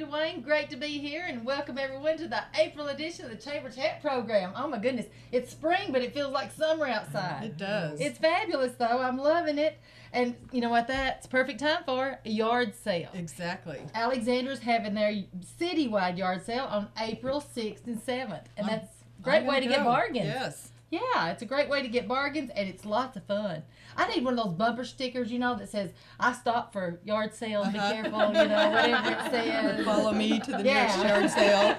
Dwayne. Great to be here and welcome everyone to the April edition of the Chamber Chat program. Oh my goodness, it's spring, but it feels like summer outside. It does. It's fabulous though. I'm loving it. And you know what that's perfect time for? A yard sale. Exactly. Alexander's having their citywide yard sale on April 6th and 7th. And that's a great way to get bargains. Yes. Yeah, it's a great way to get bargains, and it's lots of fun. I need one of those bumper stickers, that says, I stopped for yard sale, be careful, whatever it says. Follow me to the nearest yard sale.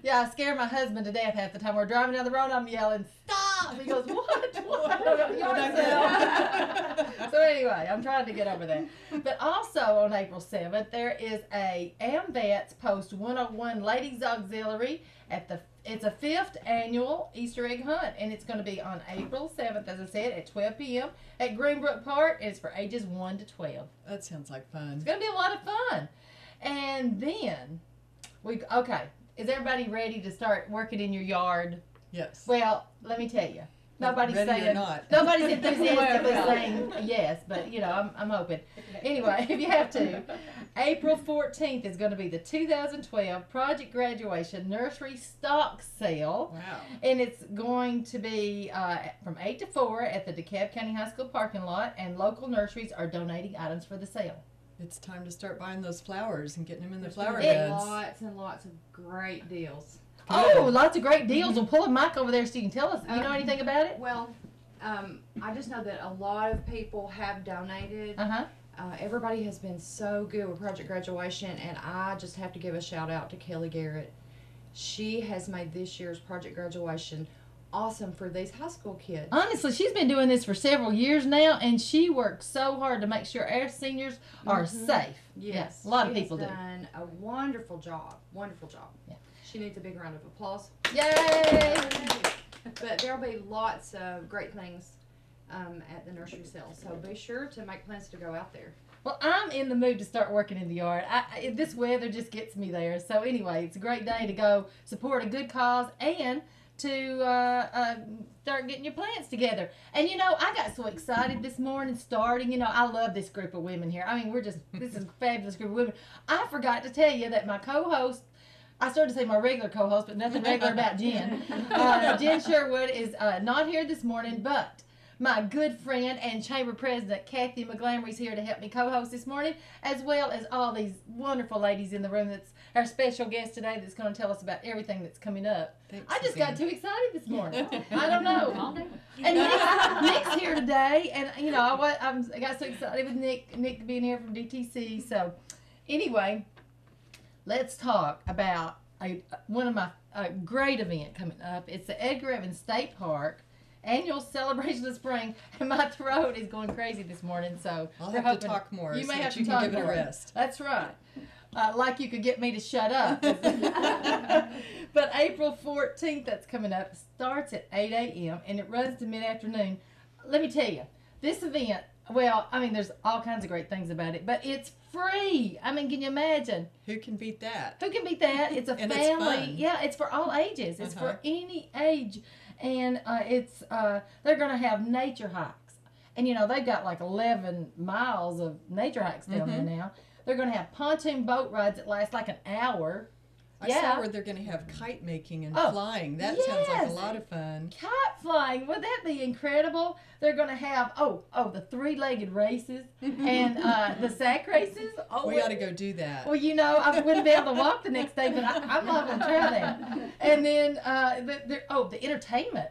Yeah, I scare my husband to death half the time. We're driving down the road, I'm yelling, stop! He goes, what? Yard sale. So anyway, I'm trying to get over that. But also on April 7th, there is a AMVETS Post 101 Ladies Auxiliary it's a 5th annual Easter egg hunt, and it's going to be on April 7th, as I said, at 12 p.m. at Greenbrook Park, and it's for ages 1 to 12. That sounds like fun. It's going to be a lot of fun. And then, is everybody ready to start working in your yard? Yes. Well, let me tell you. Nobody's ready saying, or not. Nobody's enthusiastically saying yes, but I'm hoping. Anyway, if you have to, April 14th is going to be the 2012 Project Graduation Nursery Stock Sale. Wow. And it's going to be from 8 to 4 at the DeKalb County High School parking lot, and local nurseries are donating items for the sale. It's time to start buying those flowers and getting them in the flower beds. beds. Lots and lots of great deals. Oh, lots of great deals. We'll pull a mic over there so you can tell us. You know anything about it? Well, I just know that a lot of people have donated. Uh-huh. Everybody has been so good with Project Graduation, and I just have to give a shout out to Kelly Garrett. She has made this year's Project Graduation awesome for these high school kids. Honestly, she's been doing this for several years now, and she works so hard to make sure our seniors are safe. Yes. Yeah, a lot of people do. She's done a wonderful job. Wonderful job. Yeah. She needs a big round of applause. Yay! But there'll be lots of great things at the nursery sale, so be sure to make plans to go out there. Well, I'm in the mood to start working in the yard. This weather just gets me there. So anyway, it's a great day to go support a good cause and to start getting your plants together. And I got so excited this morning starting. I love this group of women here. I mean, this is a fabulous group of women. I forgot to tell you that my co-host, I started to say my regular co-host, but nothing regular about Jen. Jen Sherwood is not here this morning, but my good friend and chamber president, Kathy McGlamry, is here to help me co-host this morning, as well as all these wonderful ladies in the room. That's our special guest today that's going to tell us about everything that's coming up. Thanks, I just got too excited this morning. I don't Calm know. down. And Nick's here today, and I got so excited with Nick being here from DTC. So anyway, let's talk about one of my great event coming up. It's the Edgar Evans State Park annual celebration of spring, and my throat is going crazy this morning, so I'll have to talk more. You so may that have you to can talk give it more. a rest. That's right. Like you could get me to shut up. But April 14th, that's coming up, starts at 8 a.m. and it runs to mid-afternoon. Let me tell you, this event, there's all kinds of great things about it, but it's free. I mean, can you imagine? Who can beat that? Who can beat that? It's a And family. it's fun. Yeah, it's for all ages. It's for any age. And they're going to have nature hikes. And, they've got like 11 miles of nature hikes down there now. They're going to have pontoon boat rides that last like an hour. I saw where they're going to have kite making and flying. That sounds like a lot of fun. Kite flying. Would that be incredible? They're going to have, the three-legged races and the sack races. Oh, We ought to go do that. Well, I wouldn't be able to walk the next day, but I'm not going to try that. And then, the entertainment.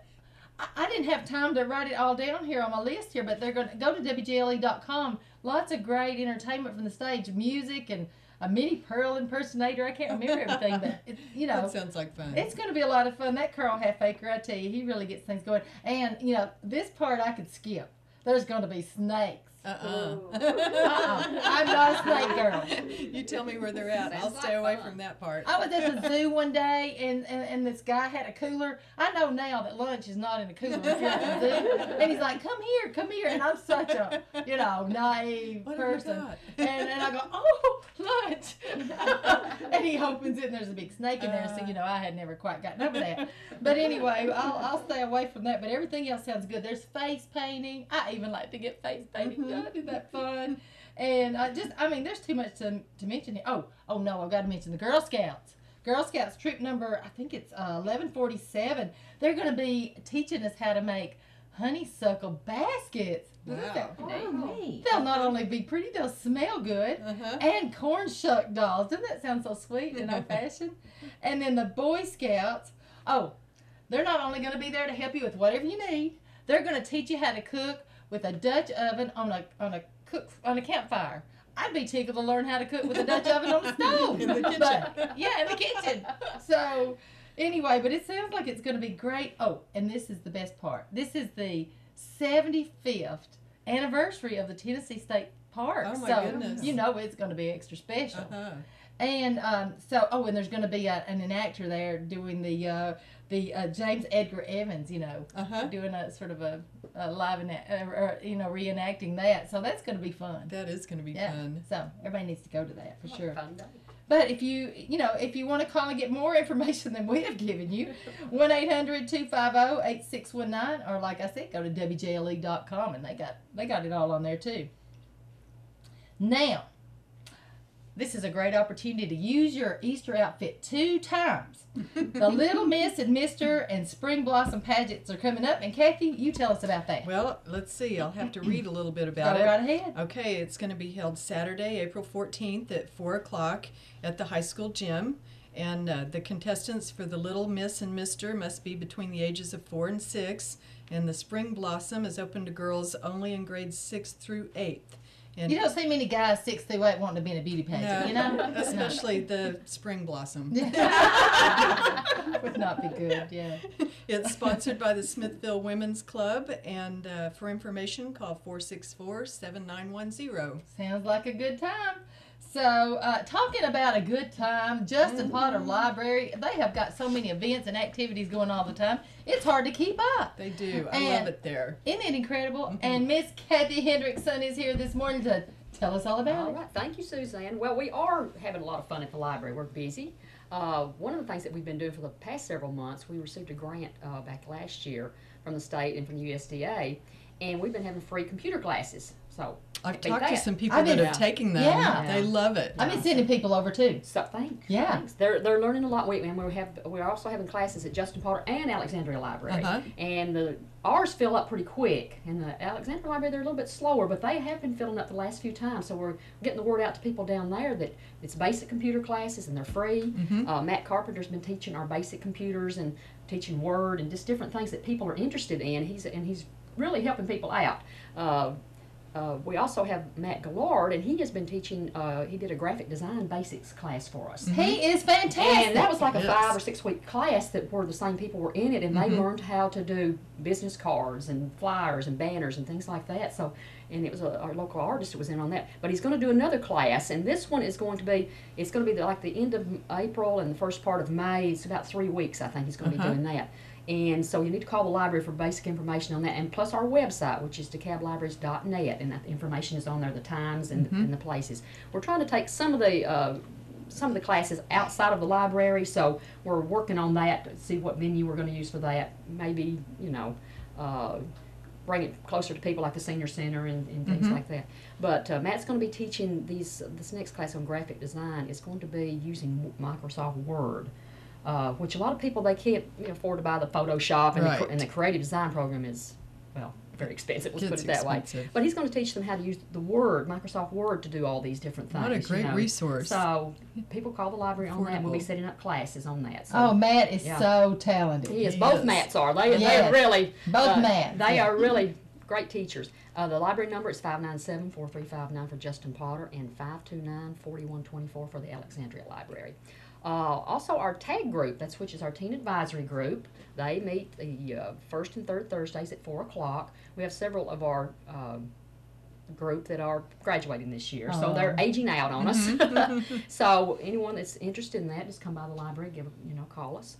I didn't have time to write it all down here on my list here, but they're going to go to WGLE.com. Lots of great entertainment from the stage, music and a Minnie Pearl impersonator. I can't remember everything, but That sounds like fun. It's going to be a lot of fun. That Carl Halfacre, I tell you, he really gets things going. And this part I could skip. There's going to be snakes. I'm not a snake girl. You tell me where they're at. I'll stay away from that part. I was at the zoo one day, and this guy had a cooler. I know now that lunch is not in a cooler if you're at the zoo. And he's like, come here. And I'm such a, naive person. And I go, oh, lunch. And he opens it, and there's a big snake in there. So, I had never quite gotten over that. But anyway, I'll stay away from that. But everything else sounds good. There's face painting. I even like to get face painting. Isn't that fun? And I mean, there's too much to mention here. Oh no, I've got to mention the Girl Scouts. Girl Scouts troop number, I think it's 1147. They're going to be teaching us how to make honeysuckle baskets. Wow. They'll not only be pretty, they'll smell good. And corn shuck dolls. Doesn't that sound so sweet and old fashioned? And then the Boy Scouts, they're not only going to be there to help you with whatever you need, they're going to teach you how to cook with a Dutch oven on a campfire. I'd be tickled to learn how to cook with a Dutch oven on the stove. In the kitchen. But, yeah, in the kitchen. So, anyway, but it sounds like it's going to be great. Oh, and this is the best part. This is the 75th anniversary of the Tennessee State Park. Oh, my goodness. You know it's going to be extra special. And and there's going to be an enactor there doing the James Edgar Evans, doing a sort of a live reenacting that. So that's going to be fun. That is going to be fun. So everybody needs to go to that for sure. Fun day. But if you want to call and get more information than we have given you, 1-800-250-8619, or like I said, go to WJLE.com, and they got it all on there too. Now, this is a great opportunity to use your Easter outfit 2 times. The Little Miss and Mr. and Spring Blossom pageants are coming up, and Kathy, you tell us about that. Well, let's see. I'll have to read a little bit about it. Go right ahead. Okay, it's going to be held Saturday, April 14th at 4 o'clock at the high school gym. And the contestants for the Little Miss and Mr. must be between the ages of 4 and 6. And the Spring Blossom is open to girls only in grades 6 through 8th. And you don't see many guys 6 through 8 wanting to be in a beauty pageant, especially the Spring Blossom. Would not be good, yeah. It's sponsored by the Smithville Women's Club, and for information, call 464-7910. Sounds like a good time. So, talking about a good time, Justin Potter Library, they have got so many events and activities going all the time. It's hard to keep up. They do. I love it there. Isn't it incredible? And Miss Kathy Hendrickson is here this morning to tell us all about it. All right. Thank you, Suzanne. Well, we are having a lot of fun at the library. We're busy. One of the things that we've been doing for the past several months, we received a grant back last year from the state and from the USDA, and we've been having free computer classes. So I've talked to some people that are taking them. Yeah. They love it. I've been sending people over too. So thanks. Yeah. Thanks. They're learning a lot. We're also having classes at Justin Potter and Alexandria Library. And ours fill up pretty quick. And the Alexandria Library, they're a little bit slower, but they have been filling up the last few times. So we're getting the word out to people down there that it's basic computer classes and they're free. Matt Carpenter's been teaching our basic computers and teaching Word and just different things that people are interested in. He's really helping people out. We also have Matt Gillard, and he has been teaching, he did a graphic design basics class for us. He is fantastic. And that was like a 5 or 6 week class where the same people were in it, and they learned how to do business cards and flyers and banners and things like that. So, and it was our local artist that was in on that. But he's going to do another class, and this one is going to be, like the end of April and the first part of May. It's about 3 weeks, I think he's going to be doing that. And so you need to call the library for basic information on that, and plus our website, which is DeKalbLibraries.net, and that information is on there, the times and the places. We're trying to take some of the classes outside of the library, so we're working on that to see what venue we're going to use for that. Maybe, bring it closer to people like the senior center and things like that. But Matt's going to be teaching this next class on graphic design. It's going to be using Microsoft Word. Which a lot of people, they can't afford to buy the Photoshop, and the creative design program is, well, very expensive, let's put it that way. But he's going to teach them how to use the Word, Microsoft Word, to do all these different things. What a great resource. So people call the library on that. We'll be setting up classes on that. So, oh, Matt is so talented. He is. Both Matts are. They're really, both Matts. They are really great teachers. The library number is 597-4359 for Justin Potter and 529-4124 for the Alexandria Library. Also, our TAG group, which is our Teen Advisory Group, they meet the first and third Thursdays at 4 o'clock. We have several of our group that are graduating this year, so they're aging out on us. So anyone that's interested in that, just come by the library, call us.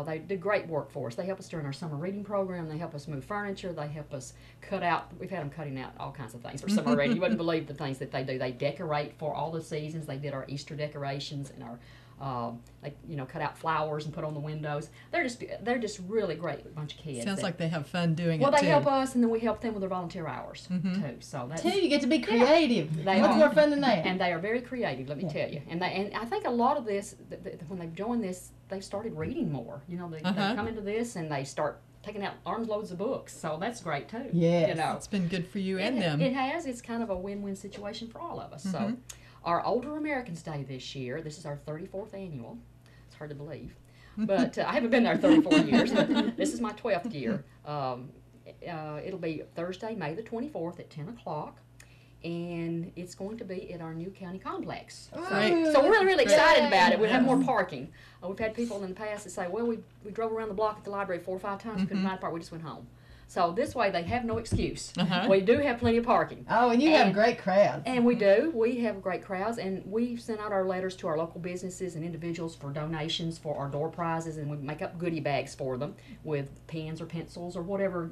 They do great work for us. They help us during our summer reading program. They help us move furniture. They help us cut out. We've had them cutting out all kinds of things for summer reading. You wouldn't believe the things that they do. They decorate for all the seasons. They did our Easter decorations and our Like, cut out flowers and put on the windows. They're just really great bunch of kids. Sounds like they have fun doing well, it too. they help us, and then we help them with their volunteer hours Mm-hmm. too. So that's Too, you get to be creative. They What's are. more fun than that? and they are very creative. Let me tell you. And I think a lot of this, when they've joined this, they've started reading more. They come into this and they start taking out arms loads of books. So that's great too. Yes. It's been good for you and them. It has. It's kind of a win-win situation for all of us. Mm-hmm. So, our Older Americans Day this year. This is our 34th annual. It's hard to believe, but I haven't been there 34 years. This is my 12th year. It'll be Thursday, May the 24th at 10 o'clock. And it's going to be at our new county complex. Great. So we're really, really excited Yay. about it. We have more parking. We've had people in the past that say, well, we drove around the block at the library 4 or 5 times, couldn't find a park, we just went home. So this way they have no excuse. Uh-huh. We do have plenty of parking. Oh, and you have great crowds. And we do. We have great crowds, and we send out our letters to our local businesses and individuals for donations for our door prizes, and we make up goodie bags for them with pens or pencils or whatever,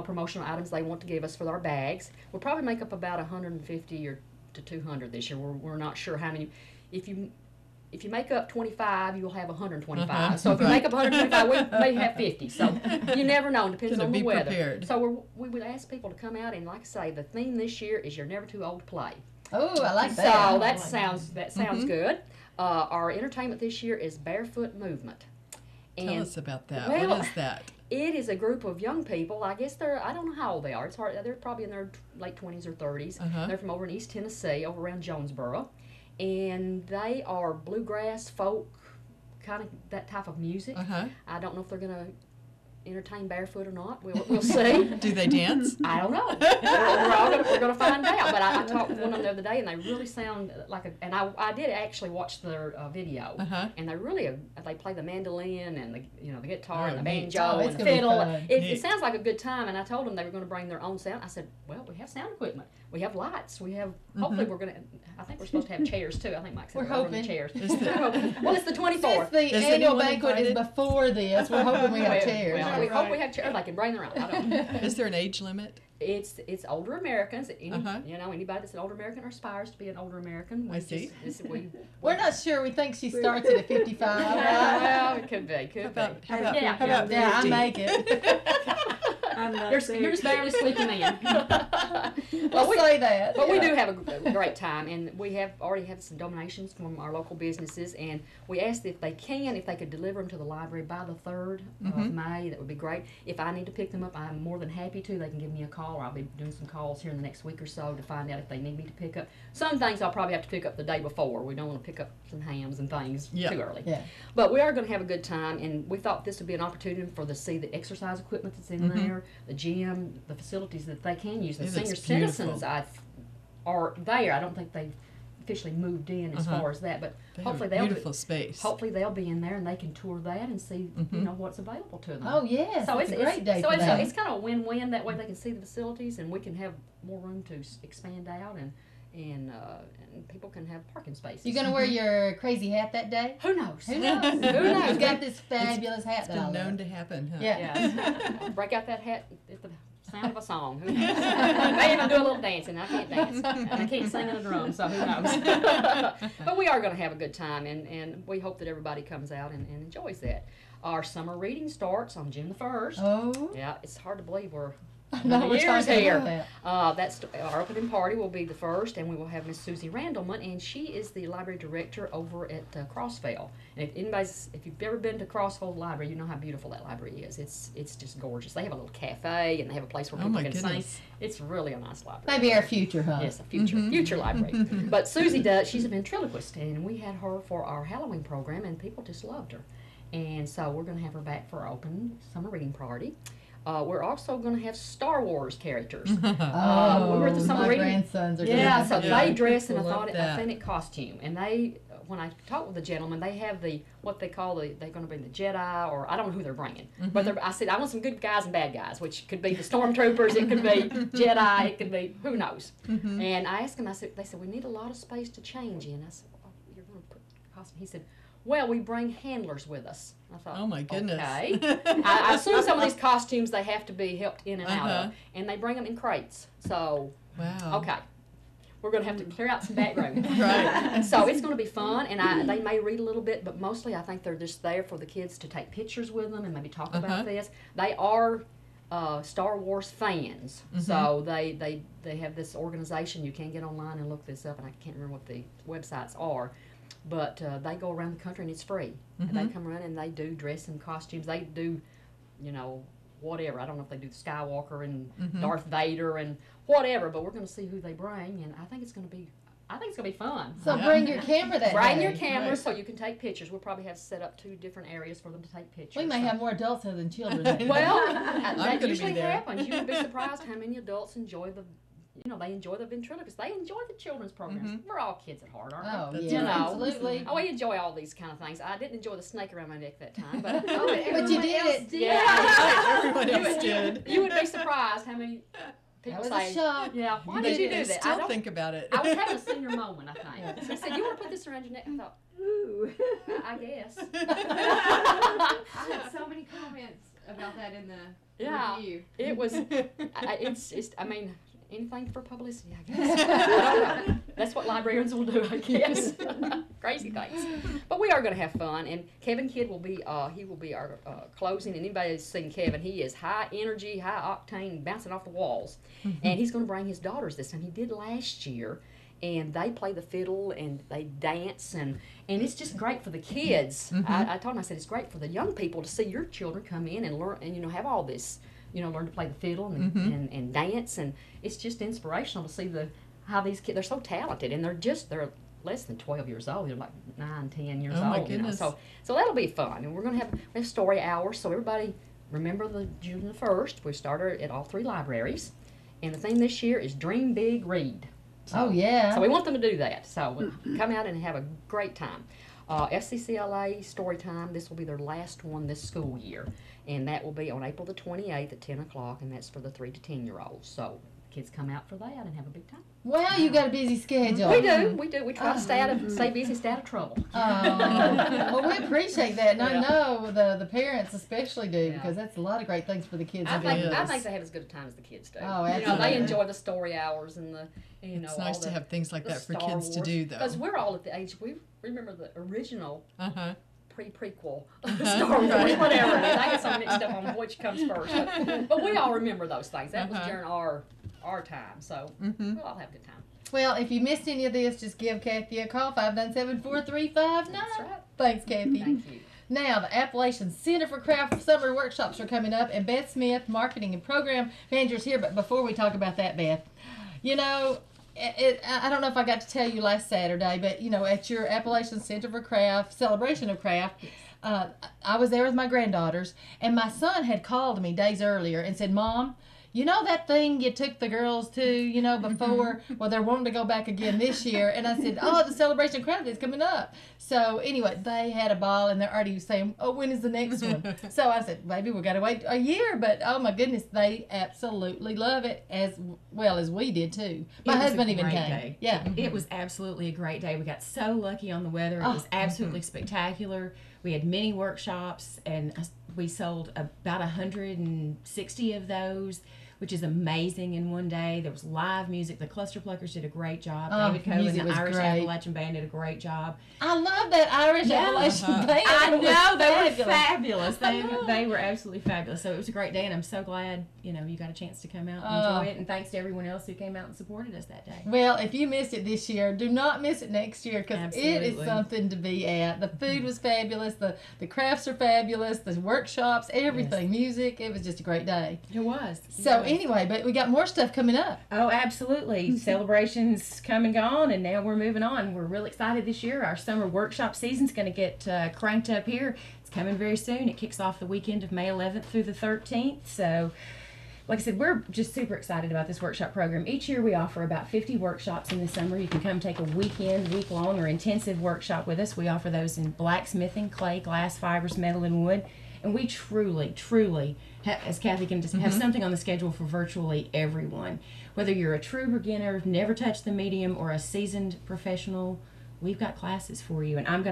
promotional items they want to give us for our bags. We'll probably make up about 150 or to 200 this year. We're not sure how many. If you make up 25, you'll have 125. Uh-huh. So if you make up 125, we may have 50. So you never know. It depends Gonna on the be weather. prepared. So we would ask people to come out, and like I say, the theme this year is "You're never too old to play." Oh, I like So that. that sounds good. Our entertainment this year is Barefoot Movement. Tell us about that. well, What is that? It is a group of young people. I guess I don't know how old they are. It's hard. They're probably in their late 20s or 30s. Uh-huh. They're from over in East Tennessee, over around Jonesboro. And they are bluegrass, folk, kind of that type of music. Uh-huh. I don't know if they're going to entertain barefoot or not. We'll see. Do they dance? I don't know. We're going to find out. But I talked with one of them the other day, and they really sound like and I did actually watch their video, Uh-huh. and they play the mandolin and the guitar Oh, and the neat. banjo Oh, it's and the gonna be fiddle. fun. It Neat. sounds like a good time, and I told them they were going to bring their own sound. I said, well, we have sound equipment. We have lights. We have. Hopefully, we're going to. I think we're supposed to have chairs too. I think Mike said We're we're over in the hoping. chairs. Is the- We're hoping. Well, it's the 24th. Since the Is annual anyone banquet is invited? before this, we're hoping we have chairs. Well, we hope we have chairs. They can bring their own. I don't know. Is there an age limit? It's older Americans. Uh-huh. Anybody that's an older American or aspires to be an older American. I see. We're not sure. We think she starts at 55. Well, it could be. How about Yeah. how about Yeah, I 50? make it. I'm not You're saying- just barely sleeping in. We'll say that. But we yeah. do have a great time, and we have already had some donations from our local businesses, and we asked if they could deliver them to the library by the 3rd of May. That would be great. If I need to pick them up, I'm more than happy to. They can give me a call, or I'll be doing some calls here in the next week or so to find out if they need me to pick up. Some things I'll probably have to pick up the day before. We don't want to pick up some hams and things Yeah. too early. Yeah. But we are going to have a good time, and we thought this would be an opportunity for them to see the exercise equipment that's in there, the gym, the facilities that they can use. The It looks senior beautiful. citizens are there. I don't think they've officially moved in as far as that, but They have hopefully a they'll beautiful space. hopefully they'll be in there and they can tour that and see what's available to them. Oh yes, So it's a great day so for that. it's kind of a win-win. That way they can see the facilities, and we can have more room to expand out, and people can have parking spaces. You gonna wear your crazy hat that day? Who knows? Who knows? Who knows? knows? Got this fabulous hat It's that I been known love. to happen, huh? Yeah. Yeah. Break out that hat at the sound of a song. Who knows? May even do a little dancing. I can't dance. And I can't sing on a drum, so who knows? But we are going to have a good time, and we hope that everybody comes out and enjoys that. Our summer reading starts on June the 1st. Oh. Yeah, it's hard to believe we're No, we're years talking here. about that. That's our opening party will be the 1st, and we will have Miss Susie Randleman, and she is the library director over at Crossville. And if you've ever been to Crossville Library, you know how beautiful that library is. It's just gorgeous. They have a little cafe, and they have a place where Oh people my can goodness. sing. It's really a nice library. Maybe our future, huh? Yes, a future library. But Susie she's a ventriloquist, and we had her for our Halloween program, and people just loved her. And so we're going to have her back for our open summer reading party. We're also going to have Star Wars characters. Oh, we were at the summer my reading. grandsons are Yeah, doing so that. Yeah, they dress in people love that. authentic costume, and they. When I talked with the gentleman, they have what they call they're going to be the Jedi, or I don't know who they're bringing. But I said I want some good guys and bad guys, which could be the stormtroopers, it could be Jedi, it could be who knows. And I asked them, they said we need a lot of space to change in. I said, well, you're going to put costume. He said, well, we bring handlers with us. I thought, Oh my goodness. Okay. I assume some of these costumes they have to be helped in and out Uh-huh. of, and they bring them in crates. So Wow. okay. we're going to have to clear out some back room. Right. So it's going to be fun, and they may read a little bit, but mostly I think they're just there for the kids to take pictures with them and maybe talk about this. They are Star Wars fans, so they have this organization. You can get online and look this up, and I can't remember what the websites are, but they go around the country and it's free. And they come around and they do dress in costumes. They do, you know, whatever. I don't know if they do the Skywalker and Darth Vader and whatever, but we're going to see who they bring, and I think it's going to be fun. So bring your camera that Bring day. your camera so you can take pictures. We'll probably have set up 2 different areas for them to take pictures. We may have more adults here than children. That Well, I'm that gonna usually be there. happens. You would be surprised how many adults enjoy they enjoy the ventriloquist. They enjoy the children's programs. We're all kids at heart, aren't Oh, we? yeah, You know. absolutely. Oh, we enjoy all these kind of things. I didn't enjoy the snake around my neck that time, but But you did. yeah, Everyone else did. you would be surprised how many That people was say, a shock. "Yeah, why You did you did. do that?" Still think about it. I was having a senior moment, I think. He said, "You want to put this around your neck?" I thought, "Ooh, I guess." I had so many comments about that in the Yeah. review. It was. I mean, anything for publicity, I guess. I don't know. That's what librarians will do, I guess. Crazy things. But we are going to have fun, and Kevin Kidd will be. He will be our closing. And anybody who's seen Kevin, he is high energy, high octane, bouncing off the walls. And he's going to bring his daughters this time. He did last year. And they play the fiddle and they dance, and it's just great for the kids. I told him, I said, it's great for the young people to see your children come in and learn, and have all this, learn to play the fiddle and dance, and it's just inspirational to see how these kids, they're so talented, and they're less than 12 years old. They're like 9, 10 years old. Oh my goodness. So that'll be fun, and we're going to have story hours, so everybody remember the June the 1st. We started at all 3 libraries, and the theme this year is Dream Big, Read. Oh, yeah. So we want them to do that. So come out and have a great time. FCCLA story time, this will be their last one this school year. And that will be on April the 28th at 10 o'clock, and that's for the 3 to 10year-olds. So kids come out for that and have a big time. Well, you got a busy schedule. We do. We try to stay busy, stay out of trouble. Well, we appreciate that, and I Yeah. know the parents especially do, because that's a lot of great things for the kids I to think do. they have as good a time as the kids do. Oh, They absolutely. enjoy the story hours and the It's nice to have things like the that for Star kids to Wars. do, though. Because we're all at the age we remember the original Uh-huh. prequel Star Wars, Right. whatever it is. I get so mixed up on which comes first. But we all remember those things. That was Uh-huh. during our time. So we'll all have a good time. Well, if you missed any of this, just give Kathy a call, 597-4359. That's right. Thanks, Kathy. Thank you. Now, the Appalachian Center for Craft Summer Workshops are coming up, and Beth Smith, Marketing and Program Manager, is here. But before we talk about that, Beth, I don't know if I got to tell you last Saturday, but, at your Appalachian Center for Craft, Celebration of Craft, I was there with my granddaughters, and my son had called me days earlier and said, Mom, you know that thing you took the girls to, before? Well, they're wanting to go back again this year. And I said, the Celebration of Craft is coming up. So anyway, they had a ball, and they're already saying, when is the next one? So I said, maybe we got to wait a year. But, oh, my goodness, they absolutely love it as well as we did, too. My husband even came. Day. Yeah. It was absolutely a great day. We got so lucky on the weather. It was absolutely spectacular. We had many workshops, and we sold about 160 of those, which is amazing in one day. There was live music. The Cluster Pluckers did a great job. David Coe music and was the Irish great. Appalachian Band did a great job. I love that Irish Appalachian band. I It was know, they were fabulous. fabulous. They were absolutely fabulous. So it was a great day, and I'm so glad, you got a chance to come out and enjoy it. And thanks to everyone else who came out and supported us that day. Well, if you missed it this year, do not miss it next year, because it is Absolutely. something to be at. The food was fabulous. The crafts are fabulous. The workshops, everything, music. It was just a great day. It was. So anyway, but we got more stuff coming up. Oh, absolutely. Celebrations come and gone, and now we're moving on. We're real excited this year. Our summer workshop season's going to get cranked up here. It's coming very soon. It kicks off the weekend of May 11th through the 13th. So, like I said, we're just super excited about this workshop program. Each year we offer about 50 workshops in the summer. You can come take a week-long, or intensive workshop with us. We offer those in blacksmithing, clay, glass, fibers, metal, and wood. And we truly, as Kathy can just have something on the schedule for virtually everyone. Whether you're a true beginner, never touched the medium, or a seasoned professional, we've got classes for you. And I'm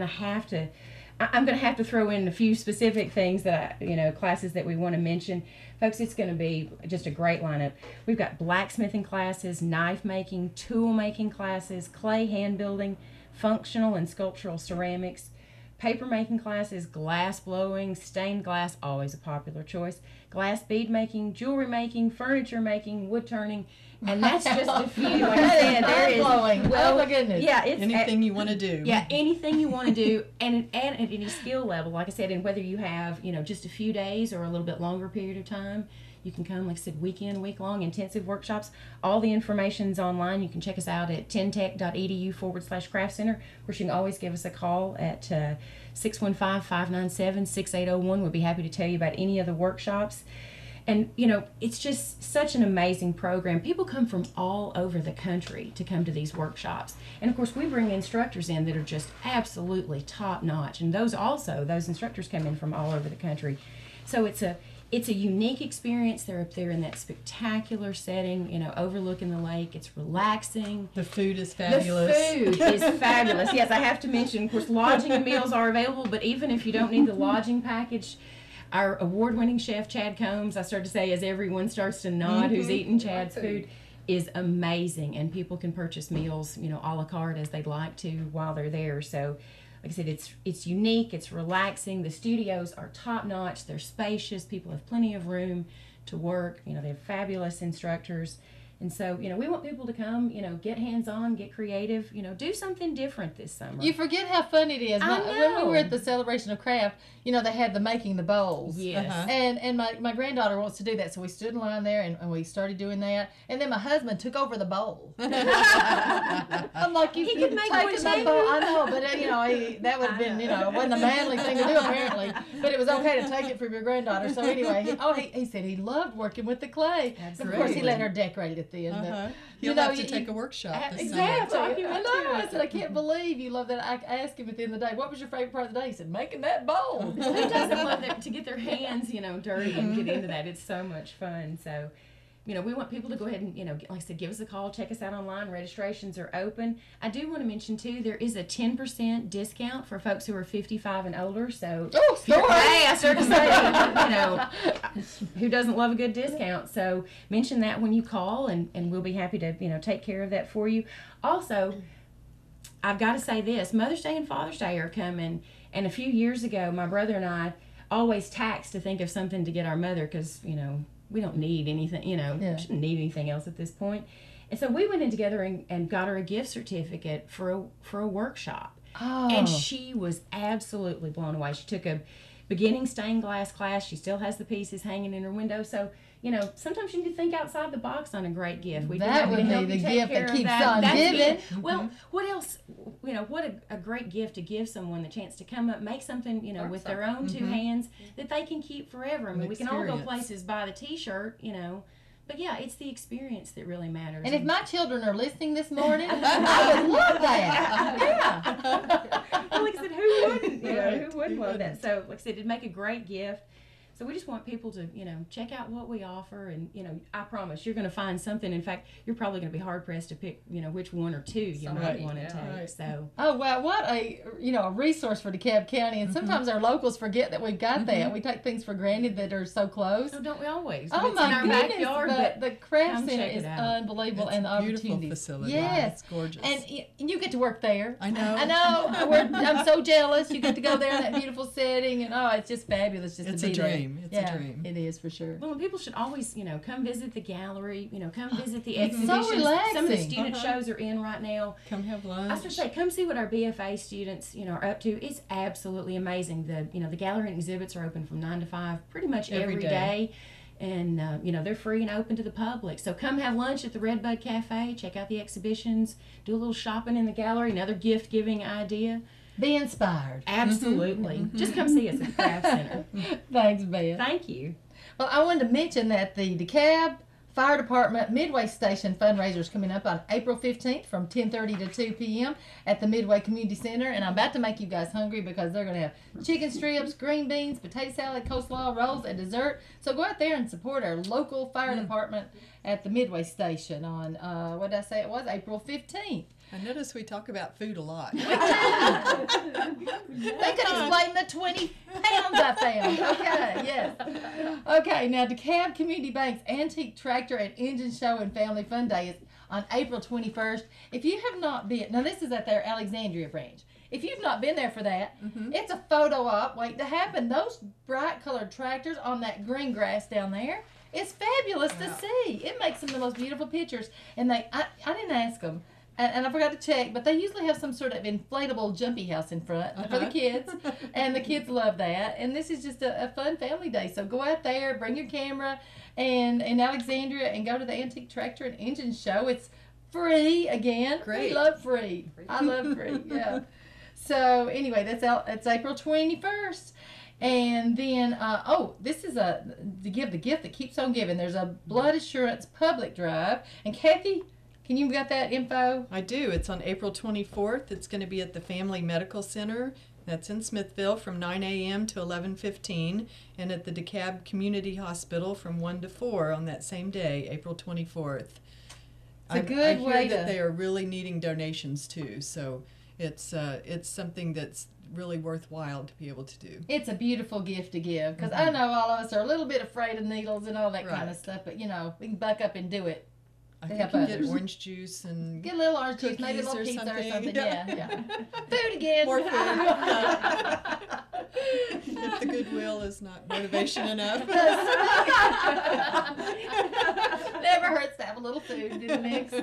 I'm going to have to throw in a few specific things that classes that we want to mention. Folks, it's going to be just a great lineup. We've got blacksmithing classes, knife making, tool making classes, clay hand building, functional and sculptural ceramics, paper making classes, glass blowing, stained glass, always a popular choice, glass bead making, jewelry making, furniture making, wood turning, and that's just a few. Like I said, there is blowing. Oh my goodness. Yeah, it's Anything you want to do. Yeah, anything you want to do, and at any skill level, like I said, and whether you have just a few days or a little bit longer period of time. You can come, like I said, weekend, week-long intensive workshops. All the information's online. You can check us out at tentech.edu/craft center. Of course, you can always give us a call at 615-597-6801. We'll be happy to tell you about any of the workshops. And, it's just such an amazing program. People come from all over the country to come to these workshops. And, of course, we bring instructors in that are just absolutely top-notch. And those instructors come in from all over the country. So it's a unique experience. They're up there in that spectacular setting, overlooking the lake. It's relaxing. The food is fabulous. The food is fabulous. Yes, I have to mention, of course, lodging and meals are available, but even if you don't need the lodging package, our award-winning chef, Chad Combs, I start to say as everyone starts to nod who's eating Chad's food, is amazing. And people can purchase meals, a la carte as they'd like to while they're there. So, like I said, it's unique, it's relaxing. The studios are top-notch, they're spacious, people have plenty of room to work. They have fabulous instructors. And so, we want people to come, get hands-on, get creative, do something different this summer. You forget how fun it is. I When we know. were at the Celebration of Craft, they had the making the bowls. Yes. And my granddaughter wants to do that, so we stood in line there and we started doing that. And then my husband took over the bowl. I'm like, you He could make taken one that too. bowl. I know, but that would have been, wasn't a manly thing to do apparently. But it was okay to take it from your granddaughter. So anyway, he said he loved working with the clay. Of course, he let her decorate it then. But, He'll have to take a workshop this exactly. summer. I know. I said, I can't believe you love that. I asked him at the end of the day, what was your favorite part of the day? He said, making that bowl. Who doesn't love to get their hands, dirty and get into that? It's so much fun. So, we want people to go ahead and, like I said, give us a call, check us out online. Registrations are open. I do want to mention, too, there is a 10% discount for folks who are 55 and older. So, hey, I started to say, who doesn't love a good discount? So, mention that when you call, and we'll be happy to, take care of that for you. Also, I've got to say this, Mother's Day and Father's Day are coming, and a few years ago, my brother and I always taxed to think of something to get our mother because, we don't need anything, we shouldn't need anything else at this point. And so we went in together and got her a gift certificate for a workshop. Oh. And she was absolutely blown away. She took a beginning stained glass class. She still has the pieces hanging in her window. So, sometimes you need to think outside the box on a great gift. That would be the gift that keeps on giving. Well, what else? What a great gift to give someone the chance to come up, make something, with their own two hands that they can keep forever. I mean, we can all go places, buy the T-shirt, but yeah, it's the experience that really matters. And if my children are listening this morning, I would love that. Yeah. Well, like I said, who wouldn't? Who wouldn't love that? So, like I said, it'd make a great gift. So we just want people to, check out what we offer, and, I promise you're going to find something. In fact, you're probably going to be hard pressed to pick, which one or two you might want to take. Right. So. Oh well, what a resource for DeKalb County, and sometimes our locals forget that we've got that. We take things for granted that are so close. Oh, don't we always? Oh it's my in our goodness, backyard, the craft center is is unbelievable, It's and the a beautiful opportunities. facility. Yes, It's gorgeous. And you get to work there. I know. I'm so jealous. You get to go there in that beautiful setting, and it's just fabulous. Just It's to be a dream. There. It's a dream. It is for sure. Well, and people should always, come visit the gallery, come visit the exhibitions. So relaxing. Some of the student shows are in right now. Come have lunch. I was going to say, come see what our BFA students, are up to. It's absolutely amazing. The gallery and exhibits are open from 9 to 5 pretty much every day. And, they're free and open to the public. So come have lunch at the Redbud Cafe, check out the exhibitions, do a little shopping in the gallery, another gift-giving idea. Be inspired. Absolutely. Just come see us at the Craft Center. Thanks, Beth. Thank you. Well, I wanted to mention that the DeKalb Fire Department Midway Station fundraiser is coming up on April 15th from 10:30 to 2 p.m. at the Midway Community Center. And I'm about to make you guys hungry because they're going to have chicken strips, green beans, potato salad, coleslaw, rolls, and dessert. So go out there and support our local fire department at the Midway Station on, what did I say it was, April 15th. I notice we talk about food a lot. They could explain the 20 pounds I found. Okay, yes. Okay, now DeKalb Community Bank's Antique Tractor and Engine Show and Family Fun Day is on April 21st. If you have not been, now this is at their Alexandria branch. If you've not been there for that, it's a photo op waiting to happen. Those bright colored tractors on that green grass down there, it's fabulous to see. It makes some of the most beautiful pictures. And I didn't ask them, and I forgot to check, but they usually have some sort of inflatable jumpy house in front for the kids, and the kids love that. And this is just a fun family day. So go out there, bring your camera, and in Alexandria, and go to the Antique Tractor and Engine Show. It's free again. Great. We love free. I love free. Yeah. So anyway, it's April 21st. And then, this is to give the gift that keeps on giving. There's a blood assurance public drive. And Kathy, can you got that info? I do. It's on April 24th. It's going to be at the Family Medical Center. That's in Smithville from 9 a.m. to 11:15, and at the DeKalb Community Hospital from 1 to 4 on that same day, April 24th. It's a good I way hear that to... they are really needing donations too, so it's something that's really worthwhile to be able to do. It's a beautiful gift to give, because I know all of us are a little bit afraid of needles and all that kind of Right. stuff, but we can buck up and do it. I To think help you can get others. orange juice and Get a little orange juice, maybe a cookies little or pizza or something. something. Yeah. Food again. more food. If the goodwill is not motivation enough. Never hurts to have a little food in the mix.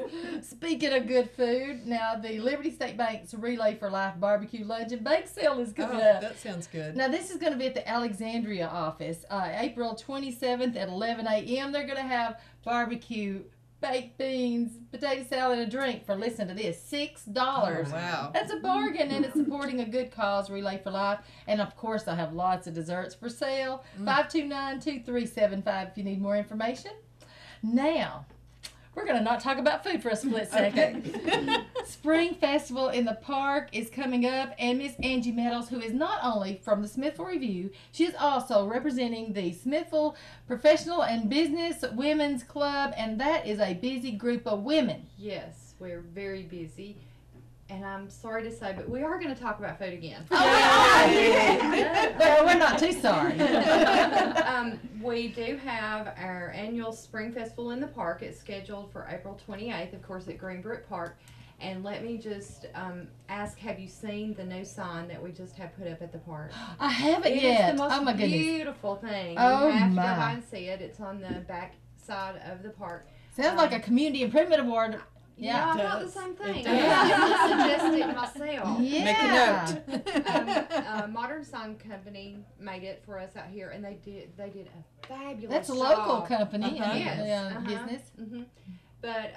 Speaking of good food, now the Liberty State Bank's Relay for Life barbecue lunch and bake sale is coming up. That sounds good. Now this is going to be at the Alexandria office, April 27th at 11 a.m. They're going to have barbecue, baked beans, potato salad, and a drink for, listen to this, $6. Oh, wow. That's a bargain, and it's supporting a good cause, Relay for Life. And of course, I have lots of desserts for sale. 529-2375 if you need more information. Now, we're going to not talk about food for a split second. Spring Festival in the Park is coming up, and Miss Angie Meadows, who is not only from the Smithville Review, she is also representing the Smithville Professional and Business Women's Club, and that is a busy group of women. Yes, we're very busy. And I'm sorry to say, but we are going to talk about food again. Well, we're not too sorry. We do have our annual Spring Festival in the Park. It's scheduled for April 28th, of course, at Greenbrook Park. And let me just ask, have you seen the new sign that we just have put up at the park? I haven't It yet. is the most Oh my goodness. beautiful thing. Oh, you have my. to go by and see it. It's on the back side of the park. Sounds like a community improvement award. Yeah, I It thought the does. same It thing. does. I suggested it myself. Yeah. Make a note. Modern Sign Company made it for us out here, and they did a fabulous That's a job. local company Yes, business. hmm But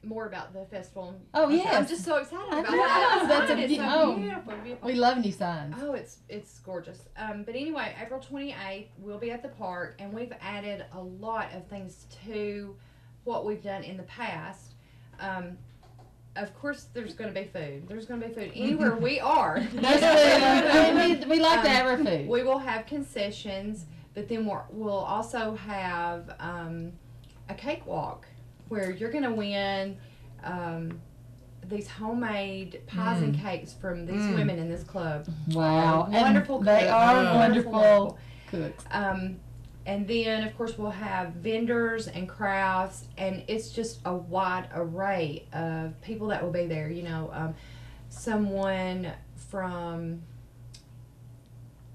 more about the festival. Oh, yes. I'm just so excited I about know. that. That's a It's beau- so oh. beautiful. We love new signs. Oh, it's gorgeous. But anyway, April 28th, we'll be at the park, and we've added a lot of things to what we've done in the past. Of course, there's going to be food. There's going to be food anywhere we are. That's food. We like to have our food. We will have concessions, but then we'll also have a cakewalk where you're going to win these homemade pies and cakes from these women in this club. Wow. And Wonderful they cooks. are Wonderful, wonderful cooks. And then, of course, we'll have vendors and crafts, and it's just a wide array of people that will be there. You know, someone from,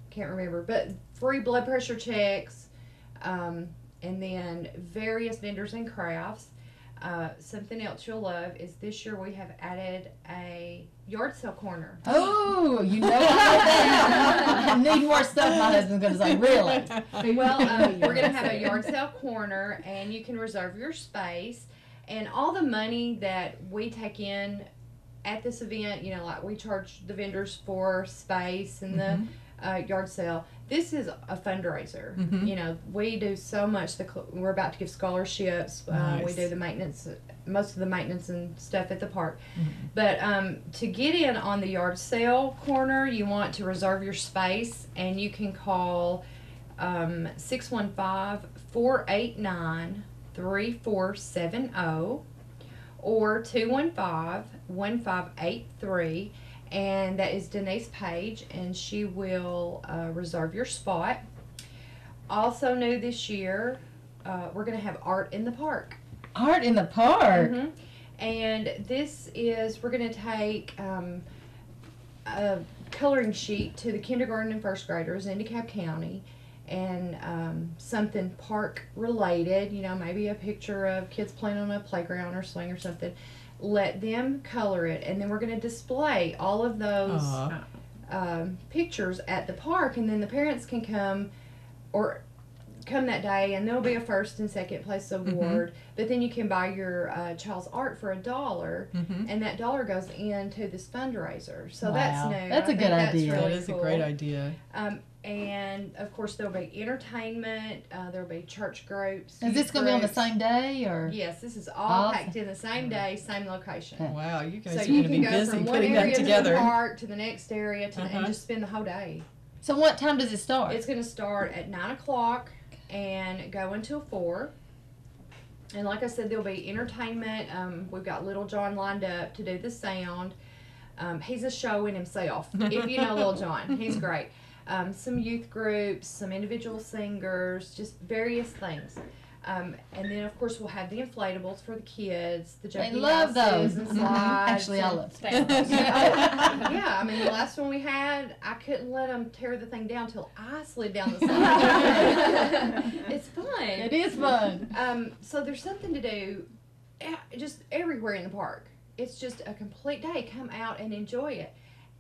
can't remember, but free blood pressure checks, and then various vendors and crafts. Something else you'll love is this year we have added a yard sale corner. Oh, you know I love that. I need more stuff, my husband's going to say. Really? Well, we're going to have a yard sale corner, and you can reserve your space. And all the money that we take in at this event, you know, like we charge the vendors for space and the yard sale. This is a fundraiser. You know, we do so much. We're about to give scholarships. Nice. We do the maintenance, most of the maintenance and stuff at the park. But to get in on the yard sale corner, you want to reserve your space, and you can call 615-489-3470, or 215-1583. And that is Denise Page, and she will reserve your spot. Also new this year, we're going to have art in the park. Art in the park. And this is, we're going to take a coloring sheet to the kindergarten and first graders in DeKalb County, and something park related, you know, maybe a picture of kids playing on a playground or swing or something. Let them color it, and then we're going to display all of those pictures at the park, and then the parents can come that day, and there'll be a first and second place award. But then you can buy your child's art for $1, and that $1 goes into this fundraiser. So that's new. That's a good idea. Really That is cool. a great idea. And of course there'll be entertainment. There'll be church groups. Is this going to be on the same day, or? Yes, this is all packed in the same day, same location. Wow, you guys So are you going to can be go busy from one putting area that to the together. park to the next area and just spend the whole day. So what time does it start? It's going to start at 9 o'clock and go until 4. And like I said, there'll be entertainment. We've got Little John lined up to do the sound. He's a show in himself. If you know Little John, he's great. Some youth groups, some individual singers, just various things. And then, of course, we'll have the inflatables for the kids, the They jumping love houses those. and slides. Actually, I and- love Yeah, I mean, the last one we had, I couldn't let them tear the thing down till I slid down the side. It's fun. It is fun. So there's something to do just everywhere in the park. It's just a complete day. Come out and enjoy it.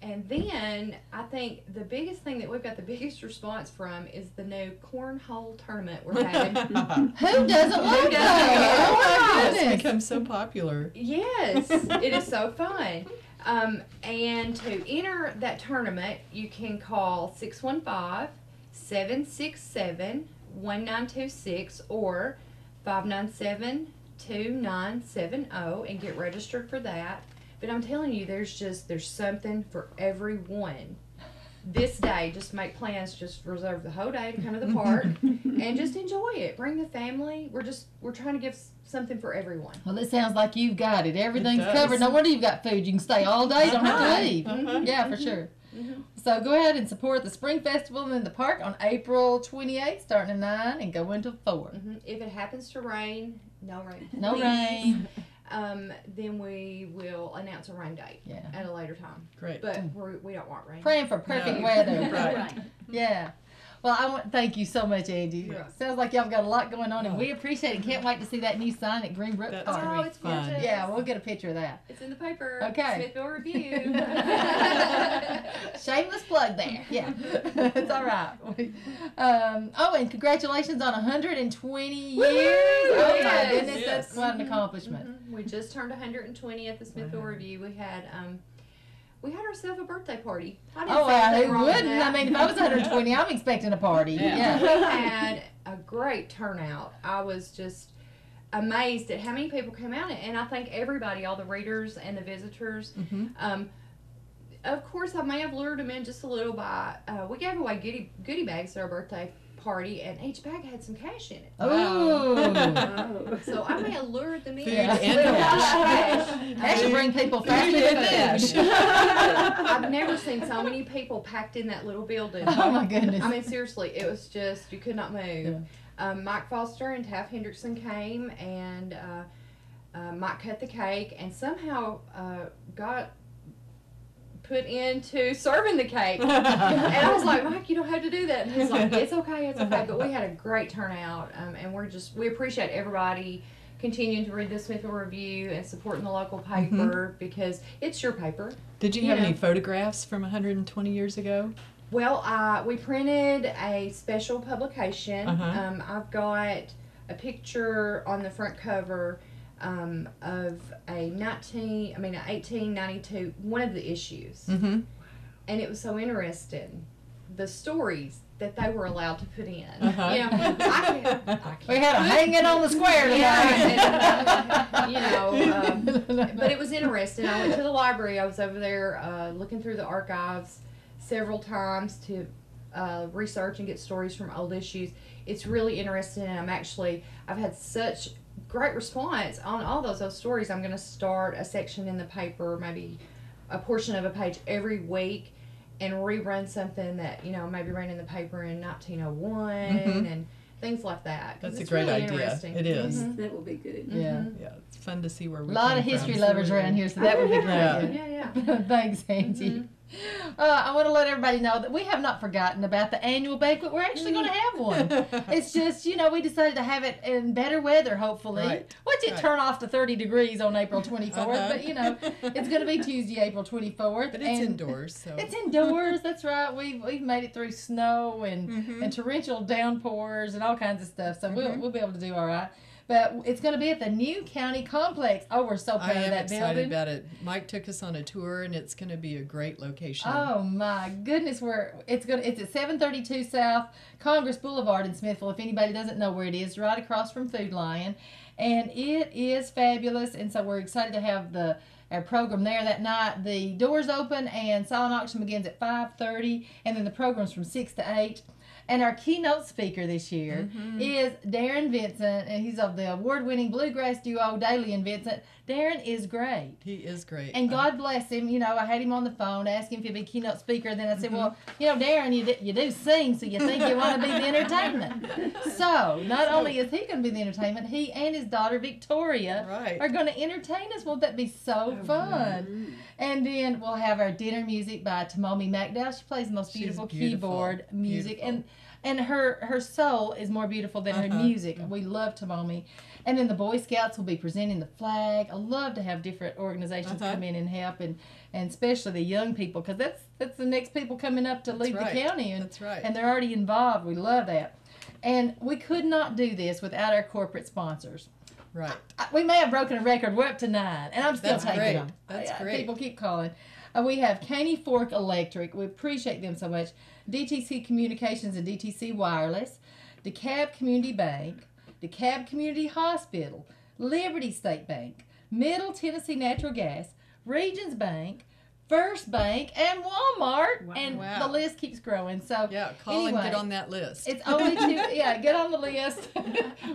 And then I think the biggest thing that we've got the biggest response from is the new cornhole tournament we're having. Who doesn't love doesn't? that? Oh my It's goodness. become so popular. Yes, it is so fun. And to enter that tournament, you can call 615-767-1926 or 597-2970 and get registered for that. But I'm telling you, there's something for everyone. This day, just make plans, just reserve the whole day to come to the park and just enjoy it. Bring the family. We're trying to give something for everyone. Well, it sounds like you've got it. Everything's does. covered. No wonder you've got food. You can stay all day. You don't have to leave. Yeah, for sure. So go ahead and support the Spring Festival in the park on April 28th, starting at 9 and go until 4. If it happens to rain, no rain. No please. rain. Then we will announce a rain date Yeah. at a later time. Great. But we don't want rain. Praying for perfect No. weather. Right. Yeah. Well, I want thank you so much, Angie. Yeah. Sounds like y'all got a lot going on, and we appreciate it. Can't wait to see that new sign at Greenbrook That's Park. gonna Oh, be it's fun. gorgeous. Yeah, we'll get a picture of that. It's in the paper. Okay. Smithville Review. Shameless plug there. Yeah, it's all right. Oh, and congratulations on 120 years. Oh my Yes. goodness, Yes. that's what an accomplishment. We just turned 120 at the Smithville Wow. Review. We had ourselves a birthday party. I didn't Oh, say well, anything who wrong with wouldn't? that. I mean, if I was 120, I'm expecting a party. Yeah. We had a great turnout. I was just amazed at how many people came out, and I thank everybody, all the readers and the visitors. Of course, I may have lured them in just a little by. We gave away goodie bags at our birthday party, and each bag had some cash in it. Oh, So I may have lured them in. Food Yeah. and With a lot of cash. cash. that should bring people faster Food than and food. I've never seen so many people packed in that little building. Oh my goodness. I mean, seriously, it was just, you could not move. Mike Foster and Taff Hendrickson came, and Mike cut the cake, and somehow got put into serving the cake. And I was like, Mike, you don't have to do that. And he's like, it's okay. But we had a great turnout, and we appreciate everybody continuing to read the Smithville Review and supporting the local paper because it's your paper. Did you You have know. any photographs from 120 years ago? Well, we printed a special publication. I've got a picture on the front cover of a 1892, one of the issues. And it was so interesting, the stories that they were allowed to put in. You know, I can't We had a hanging on the square tonight. Yeah, and, you know, but it was interesting. I went to the library. I was over there looking through the archives several times to research and get stories from old issues. It's really interesting, and I've had such great response on all those stories. I'm going to start a section in the paper, maybe a portion of a page every week, and rerun something that, maybe ran in the paper in 1901 and things like that. 'Cause That's a it's great really idea. interesting. It is. Mhm. That will be good. Yeah. Yeah, it's fun to see where we A lot came of history from. lovers around here, so that would be great. Yeah. Thanks, Angie. I want to let everybody know that we have not forgotten about the annual banquet. We're actually going to have one. It's just, we decided to have it in better weather, hopefully. Right. Watch it turn off to 30 degrees on April 24th, but, it's going to be Tuesday, April 24th. But it's indoors, so. It's indoors, that's right. We've made it through snow and torrential downpours and all kinds of stuff, so we'll be able to do all right. But it's going to be at the new county complex. Oh, we're so proud of that building. I am excited about it. Mike took us on a tour, and it's going to be a great location. Oh my goodness, it's at 732 South Congress Boulevard in Smithville. If anybody doesn't know where it is, right across from Food Lion, and it is fabulous. And so we're excited to have our program there that night. The doors open and silent auction begins at 5:30, and then the program's from 6 to 8. And our keynote speaker this year is Darren Vincent, and he's of the award-winning bluegrass duo Daly and Vincent. Darren is great. He is great. And God bless him. I had him on the phone, asked him if he'd be keynote speaker. Then I said, well, Darren, you do sing, so you think you want to be the entertainment. So not only is he going to be the entertainment, he and his daughter Victoria are going to entertain us. Won't that be so fun? And then we'll have our dinner music by Tomomi McDowell. She plays the most beautiful keyboard music. And her soul is more beautiful than her music. We love Tomomi. And then the Boy Scouts will be presenting the flag. I love to have different organizations come in and help, and especially the young people, because that's the next people coming up to leave the county. And, that's right. And they're already involved. We love that. And we could not do this without our corporate sponsors. Right. We may have broken a record. We're up to 9, and I'm still taking them. That's great. People keep calling. We have Caney Fork Electric. We appreciate them so much. DTC Communications and DTC Wireless. DeKalb Community Bank. DeKalb Community Hospital. Liberty State Bank. Middle Tennessee Natural Gas. Regions Bank. First Bank, and Walmart. Wow. And the list keeps growing. So call and get on that list. It's only get on the list.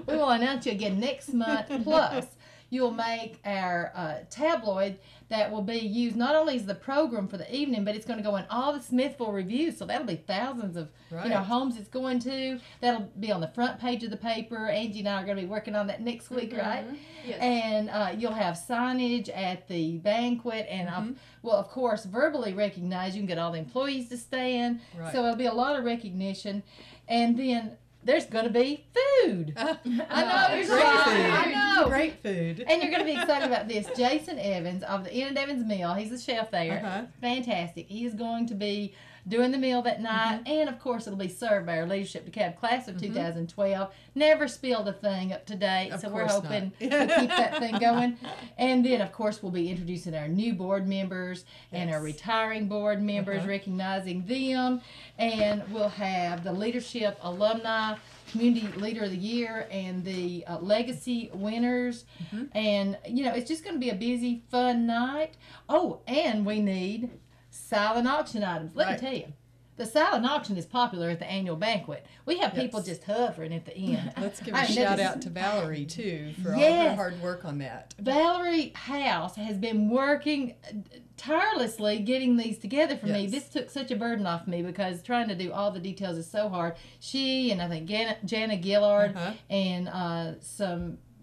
We will announce you again next month. Plus, you'll make our tabloid that will be used not only as the program for the evening, but it's going to go in all the Smithville reviews. So that'll be thousands of homes it's going to. That'll be on the front page of the paper. Angie and I are going to be working on that next week, right? Yes. And you'll have signage at the banquet, and we'll of course verbally recognize you and get all the employees to stand. Right. So it'll be a lot of recognition, and then there's going to be food. I know, there's Great food. food. I know. Great food. And you're going to be excited about this. Jason Evans of the Inn and Evans Meal, he's the chef there. Fantastic. He is going to be doing the meal that night, and of course it'll be served by our Leadership DeKalb Class of 2012. Never spilled a thing up to date, so we're hoping to keep that thing going. And then of course we'll be introducing our new board members and our retiring board members, recognizing them, and we'll have the Leadership Alumni Community Leader of the Year and the Legacy winners. And it's just going to be a busy, fun night. Oh, and we need silent auction items. Let me tell you, the silent auction is popular at the annual banquet. We have people just hovering at the end. Let's give a shout out to Valerie too for all her hard work on that. Valerie House has been working tirelessly getting these together for me. This took such a burden off me because trying to do all the details is so hard. She and I think Jana Gillard and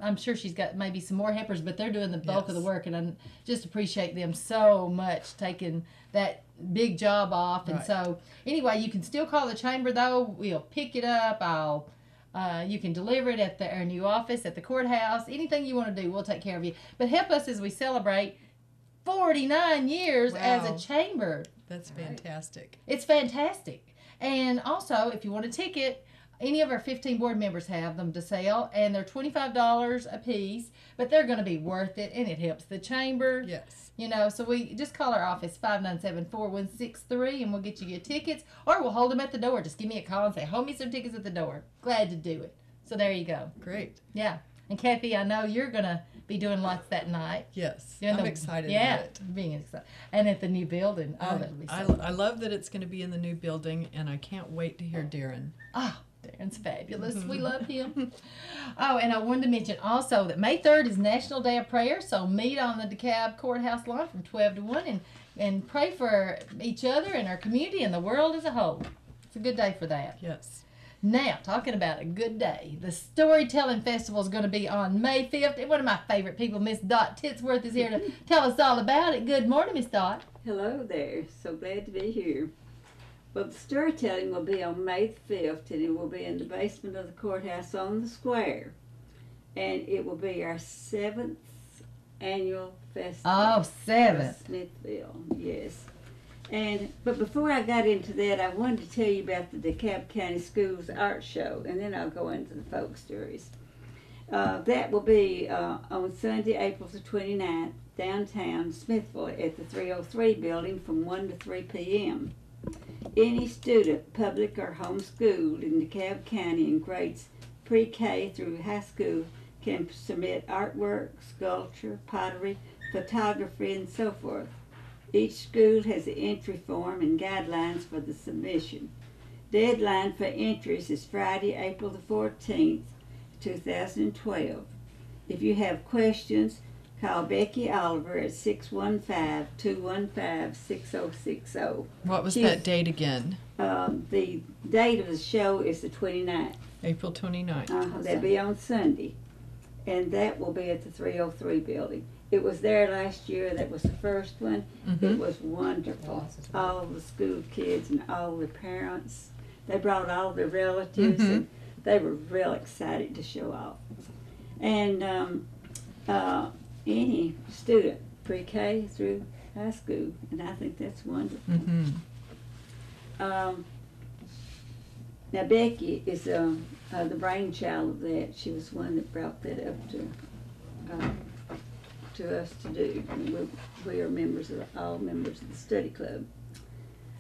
I'm sure she's got maybe some more helpers, but they're doing the bulk of the work, and I just appreciate them so much taking that big job off. And so anyway, you can still call the chamber though. We'll pick it up. You can deliver it at our new office at the courthouse. Anything you want to do, we'll take care of you. But help us as we celebrate 49 years as a chamber. That's fantastic. It's fantastic. And also, if you want a ticket, any of our 15 board members have them to sell, and they're $25 a piece, but they're going to be worth it, and it helps the chamber. Yes. So we just call our office 597-4163, and we'll get you your tickets, or we'll hold them at the door. Just give me a call and say, hold me some tickets at the door. Glad to do it. So there you go. Great. Yeah. And Kathy, I know you're going to be doing lots that night. Yes. I'm excited about it. Being excited. And at the new building. Oh, that'll be so fun. I love that it's going to be in the new building, and I can't wait to hear Darren. Darren's fabulous. We love him. Oh, and I wanted to mention also that May 3rd is National Day of Prayer, so meet on the DeKalb Courthouse lawn from 12 to 1 and pray for each other and our community and the world as a whole. It's a good day for that. Yes. Now, talking about a good day, the Storytelling Festival is going to be on May 5th. And one of my favorite people, Miss Dot Titsworth, is here to tell us all about it. Good morning, Miss Dot. Hello there. So glad to be here. Well, the storytelling will be on May 5th, and it will be in the basement of the courthouse on the square. And it will be our 7th annual festival. Oh, 7th. For Smithville, yes. But before I got into that, I wanted to tell you about the DeKalb County Schools Art Show, and then I'll go into the folk stories. That will be on Sunday, April the 29th, downtown Smithville at the 303 building from 1 to 3 p.m. Any student, public or homeschooled in DeKalb County in grades pre-K through high school can submit artwork, sculpture, pottery, photography, and so forth. Each school has an entry form and guidelines for the submission. Deadline for entries is Friday, April the 14th, 2012. If you have questions, call Becky Oliver at 615-215-6060. What was that date again? The date of the show is the 29th. April 29th. That'll be on Sunday. And that will be at the 303 building. It was there last year. That was the first one. It was wonderful. All the school kids and all the parents. They brought all their relatives, and they were real excited to show off. And any student, pre-K through high school, and I think that's wonderful. Now Becky is the brainchild of that. She was one that brought that up to us to do. And we are all members of the study club.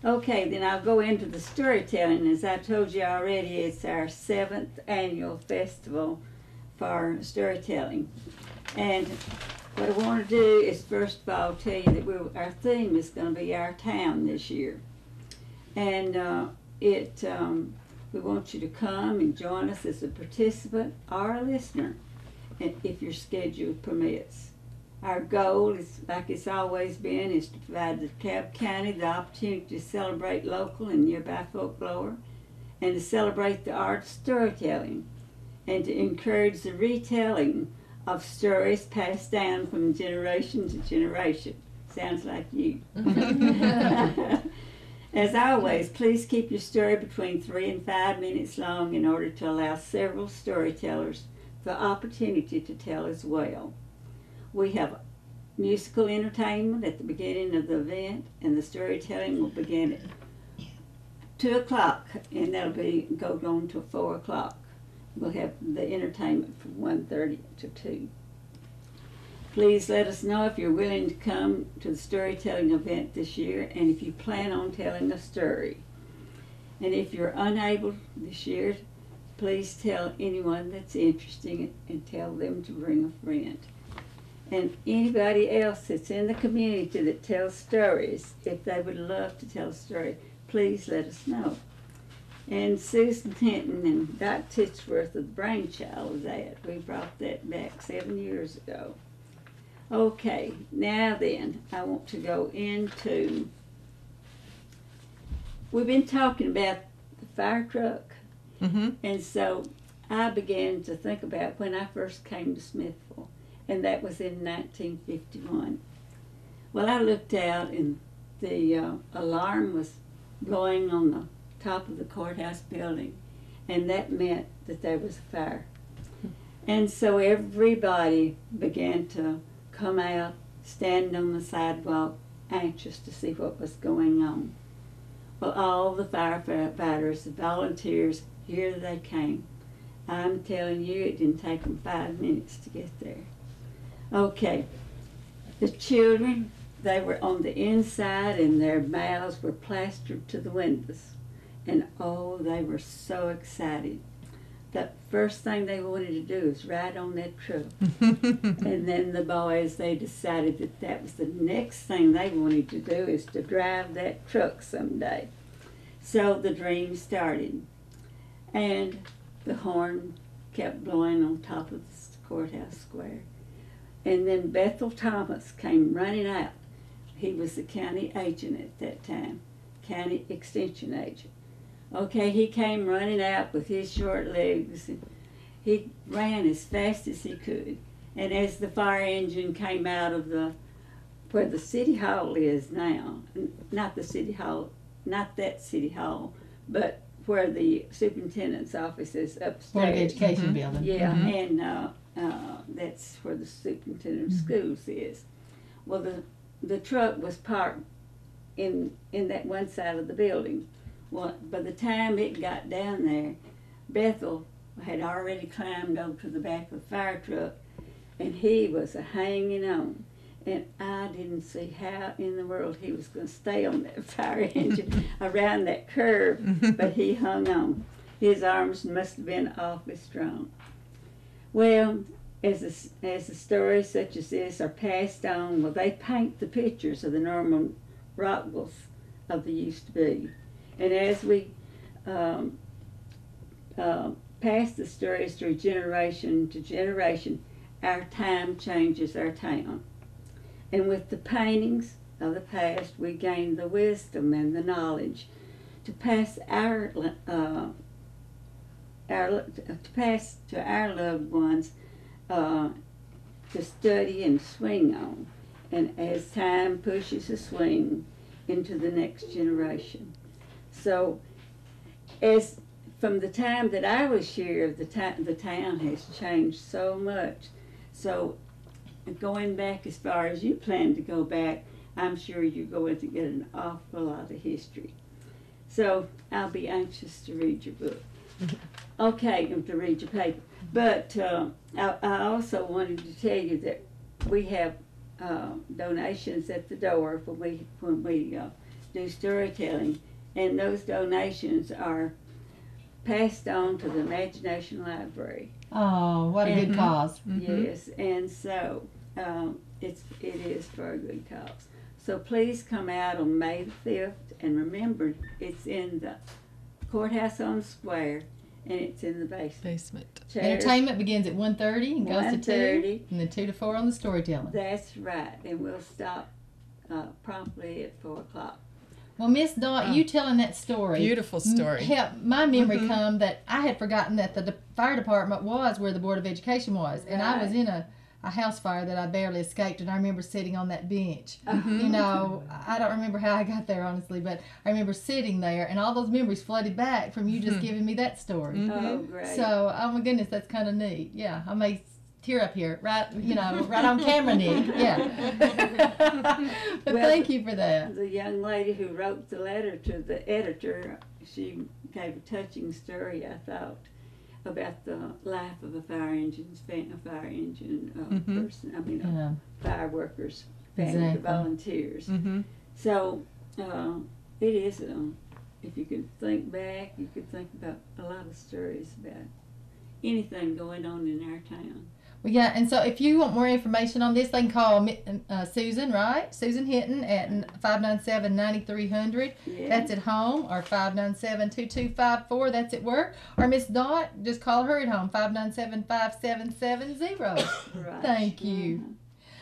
Okay, then I'll go into the storytelling. As I told you already, it's our 7th annual festival for storytelling. And what I want to do is first of all tell you that our theme is going to be our town this year. And we want you to come and join us as a participant or a listener if your schedule permits. Our goal is, like it's always been, is to provide the DeKalb County the opportunity to celebrate local and nearby folklore and to celebrate the art of storytelling and to encourage the retelling of stories passed down from generation to generation. Sounds like you. As always, please keep your story between 3 and 5 minutes long in order to allow several storytellers the opportunity to tell as well. We have musical entertainment at the beginning of the event, and the storytelling will begin at 2 o'clock, and that'll go on till 4 o'clock. We'll have the entertainment from 1:30 to 2. Please let us know if you're willing to come to the storytelling event this year and if you plan on telling a story. And if you're unable this year, please tell anyone that's interested and tell them to bring a friend. And anybody else that's in the community that tells stories, if they would love to tell a story, please let us know. And Susan Hinton and Dot Titsworth are the brainchild of that. We brought that back 7 years ago. Okay, now then, I want to go into, we've been talking about the fire truck, and so I began to think about when I first came to Smithville, and that was in 1951. Well, I looked out and the alarm was blowing on the top of the courthouse building, and that meant that there was a fire. And so everybody began to come out, stand on the sidewalk, anxious to see what was going on. Well, all the firefighters, the volunteers, here they came. I'm telling you, it didn't take them 5 minutes to get there. Okay, the children, they were on the inside and their mouths were plastered to the windows. And oh, they were so excited. The first thing they wanted to do was ride on that truck. And then the boys, they decided that that was the next thing they wanted to do, is to drive that truck someday. So the dream started. And the horn kept blowing on top of the courthouse square. And then Bethel Thomas came running out. He was the county agent at that time, county extension agent. Okay, he came running out with his short legs. And he ran as fast as he could. And as the fire engine came out of where the city hall is now, not the city hall, not that city hall, but where the superintendent's office is upstairs. Board of Education building. Yeah, and that's where the superintendent of schools is. Well, the truck was parked in that one side of the building. Well, by the time it got down there, Bethel had already climbed over to the back of the fire truck, and he was hanging on. And I didn't see how in the world he was going to stay on that fire engine around that curve, but he hung on. His arms must have been awfully strong. Well, as the stories such as this are passed on, well, they paint the pictures of the Norman Rockwells of the used to be. And as we pass the stories through generation to generation, our time changes our town. And with the paintings of the past, we gain the wisdom and the knowledge to pass to our loved ones to study and swing on. And as time pushes a swing into the next generation. So, as from the time that I was here, the town has changed so much. So, going back as far as you plan to go back, I'm sure you're going to get an awful lot of history. So, I'll be anxious to read your book. Okay, to read your paper. But I also wanted to tell you that we have donations at the door when we do storytelling, and those donations are passed on to the Imagination Library. Oh, what a good cause. Yes, and so it is for a good cause. So please come out on May the 5th, and remember, it's in the courthouse on the square, and it's in the basement. Chairs, Entertainment begins at 1:30 and goes to 2, 1:30. and then 2 to 4 on the storytelling. That's right, and we'll stop promptly at 4 o'clock. Well, Miss Dot, you telling that story. Beautiful story. Helped my memory come that I had forgotten that the fire department was where the Board of Education was. And I was in a house fire that I barely escaped, and I remember sitting on that bench. You know, I don't remember how I got there, honestly, but I remember sitting there, and all those memories flooded back from you just giving me that story. Oh, great. So, oh my goodness, that's kind of neat. Yeah, I may tear up here, right on camera, Nick. Yeah. But thank you for that. The young lady who wrote the letter to the editor, she gave a touching story, I thought, about the life of a fire engine person. I mean, fire workers, family, Exactly. volunteers. So it is. If you could think back, you could think about a lot of stories about anything going on in our town. Well, yeah, and so if you want more information on this, they can call Susan, right? Susan Hinton at 597-9300. Yeah. That's at home, or 597-2254. That's at work. Or Miss Dot, just call her at home, 597-5770. Right. Thank you.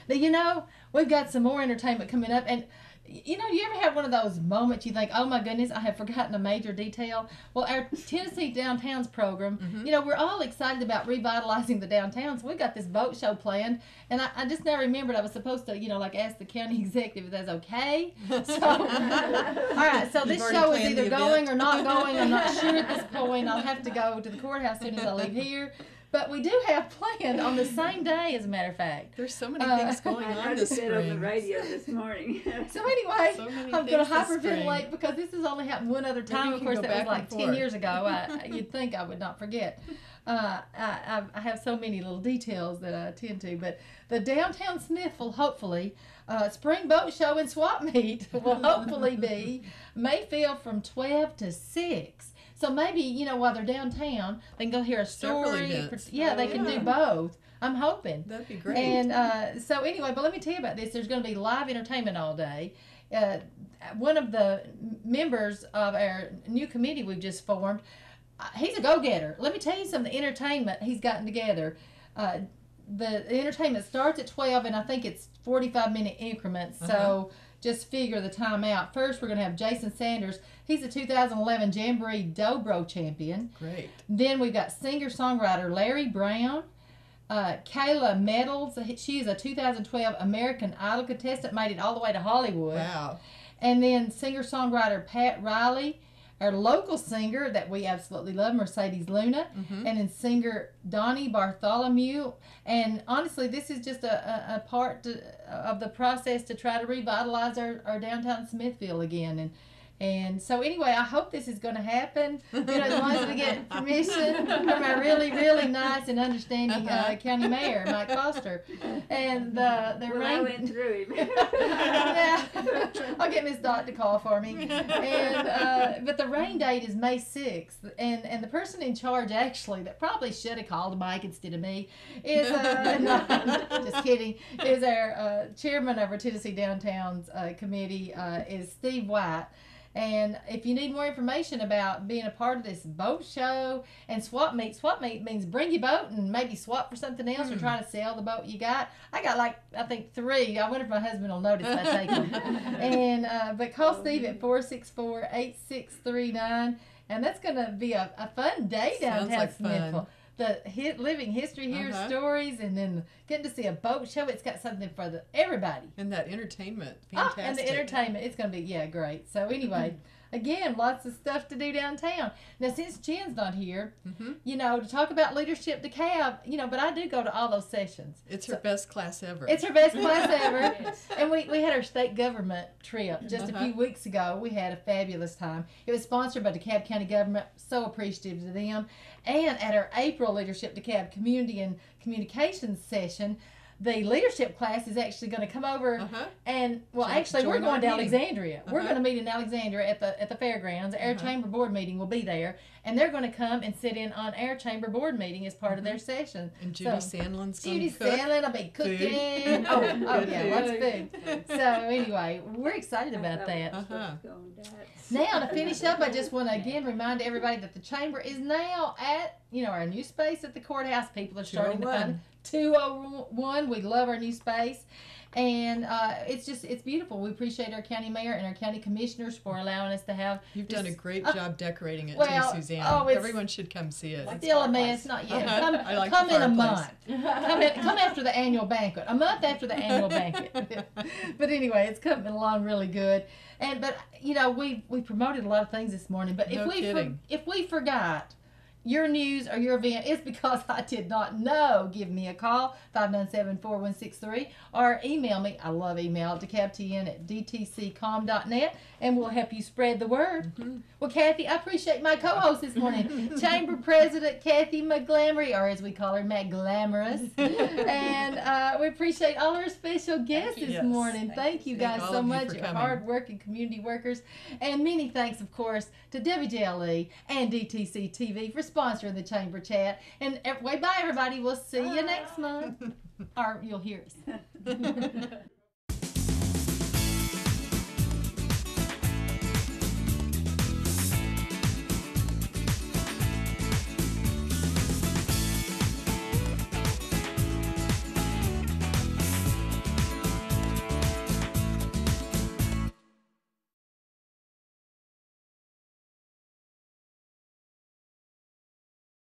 Now, you know, we've got some more entertainment coming up, and you know, you ever have one of those moments you think, oh my goodness, I have forgotten a major detail? Well, our Tennessee Downtowns program, you know, we're all excited about revitalizing the downtown, so we got this boat show planned, and I just now remembered I was supposed to, you know, like ask the county executive if that's okay. So, all right, so this show is either going or not going. I'm not sure at this point. I'll have to go to the courthouse as soon as I leave here. But we do have planned on the same day, as a matter of fact. There's so many things going I on this noticed it on the spring. radio this morning. So anyway, So many I'm going to things this hyperventilate spring. because this has only happened one other Maybe time. we Of can course, go that was back like and 10 forth. years ago. You'd think I would not forget. I have so many little details that I attend to. But the Downtown Sniffle, hopefully, Spring Boat Show and Swap Meet will hopefully be Mayfield from 12 to 6. So maybe, you know, while they're downtown, they can go hear a Several story. events. Yeah, they can do both. I'm hoping. That'd be great. And so anyway, but let me tell you about this. There's going to be live entertainment all day. One of the members of our new committee we've just formed he's a go-getter. Let me tell you some of the entertainment he's gotten together. The entertainment starts at 12, and I think it's 45-minute increments. So just figure the time out. First, we're going to have Jason Sanders. He's the 2011 Jamboree Dobro champion. Great. Then we've got singer-songwriter Larry Brown. Kayla Meadows. She is a 2012 American Idol contestant, made it all the way to Hollywood. Wow. And then singer-songwriter Pat Riley. Our local singer that we absolutely love, Mercedes Luna, and then singer Donnie Bartholomew. And honestly, this is just a part of the process to try to revitalize our downtown Smithville again. And so anyway, I hope this is going to happen. You know, as long as we get permission from our really, really nice and understanding county mayor, Mike Foster. And the Well, I went through him. yeah, I'll get Miss Dot to call for me. And but the rain date is May 6th, and the person in charge actually that probably should have called Mike instead of me is no, just kidding. Is our chairman of our Tennessee Downtowns committee is Steve White. And if you need more information about being a part of this boat show and swap meet means bring your boat and maybe swap for something else or try to sell the boat you got. I got I think 3. I wonder if my husband will notice I take them. And but call Steve at 464-8639, and that's going to be a fun day downtown Sounds like Smithville. fun. The living history here, stories, and then getting to see a boat show. It's got something for everybody. And that entertainment, fantastic. And the entertainment, it's going to be, great. So anyway, again, lots of stuff to do downtown. Now, since Jen's not here, you know, to talk about leadership DeKalb, you know, but I do go to all those sessions. It's her best class ever. It's her best class ever. And we had our state government trip just a few weeks ago. We had a fabulous time. It was sponsored by DeKalb County government. So appreciative to them. And at our April Leadership DeKalb Community and Communications session, the leadership class is actually going to come over and, well, actually, we're going to Alexandria. We're going to meet in Alexandria at the fairgrounds. Our chamber board meeting will be there, and they're going to come and sit in on our chamber board meeting as part of their session. And Judy Sandlin's going Judy to cook. Sandlin, I'll be cooking. Oh yeah, lots of food. So anyway, we're excited about that. Now, to finish up, I just want to again remind everybody that the chamber is now at, you know, our new space at the courthouse. People are starting to find 201. We love our new space. And it's beautiful. We appreciate our county mayor and our county commissioners for allowing us to have. You've done a great job decorating it well, too, Suzanne. Everyone should come see it. Still a mess, not yet. Come in a month. Come after the annual banquet. A month after the annual banquet. But anyway, it's coming along really good. But you know, we promoted a lot of things this morning. But if we forgot your news or your event, it's because I did not know. Give me a call, 597-4163, or email me. I love email, DeKalbTN@dtccom.net, and we'll help you spread the word. Well, Kathy, I appreciate my co-host this morning, Chamber President Kathy McGlamory, or as we call her, McGlamorous. And we appreciate all our special guests this morning. Thank you guys so much, your hard-working community workers. And many thanks, of course, to WJLE and DTC TV for sponsoring the Chamber Chat. And bye, everybody. We'll see you next month. Or you'll hear us.